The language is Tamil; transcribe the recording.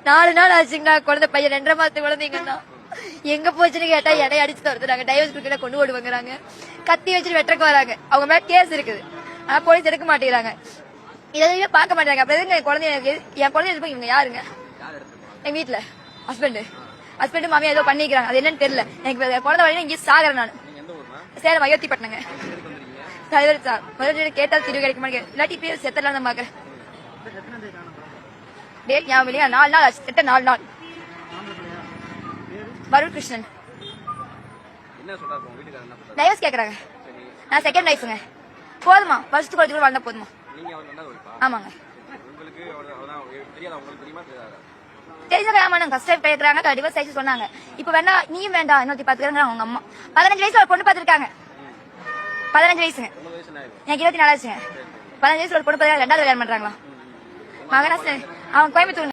4 நாள் ஆச்சுங்கண்ணா. குழந்தை பையன் 2.5 மாசத்து குழந்தைங்கண்ணா. எங்க போச்சுன்னு கேட்டா எடைய அடிச்சு தருத்துறாங்க. டைவர்ஸ் கொடுக்கல கொண்டு ஓடுவாங்கிறாங்க. கத்தி வச்சுட்டு வெட்டக்கு வராங்க. அவங்க மேல கேஸ் இருக்குது. ஆனா போலீஸ் எடுக்க மாட்டேங்கிறாங்க. இதையுமே பார்க்க மாட்டாங்க. அப்புறம் என் குழந்தைய இவங்க யாருங்க? எங்க வீட்டுல ஹஸ்பண்ட் மாமியா ஏதோ பண்ணிக்கிறாங்க. அது என்னன்னு தெரியல. எனக்கு குழந்தை வழியா இங்கே சாகிறேன் நான். சேலம் அயோத்திப்பட்டினங்க. தலைவர் சார் முதல்ல கேட்டால் தீர்வு கிடைக்க மாட்டேங்க. இல்லாட்டி பேர் செத்தலாம் தான் பாக்குறேன். டேட் ஞாபகம் இல்லையா? 4 நாள் ஆச்சு. செத்த 4 நாள். வருண் கிருஷ்ணன். டைவர்ஸ் கேக்குறாங்க. நான் செகண்ட் லைஃப்ங்க. போதுமா? வருஷத்துக்கு ஒரு வாழ்ந்தா போதுமா? ஆமாங்க. தெரிஞ்ச ஆமாம் கஷ்டம் கேட்கறாங்க. டிவோர்ஸ் ஆயிடுச்சு சொன்னாங்க. இப்ப வேணா நீயும் வேண்டாம் இன்னொருத்தி பாத்துக்கிறாங்க அவங்க அம்மா. 15 வயசுல ஒரு பொண்ணு பாத்துருக்காங்க. 15 வயசுங்க. எனக்கு 24 ஆச்சுங்க. 15 வயசுல ஒரு பொண்ணு பாத்து 2வது கல்யாணம் பண்றாங்களா? மகனா அவன் கோயம்புத்தூர்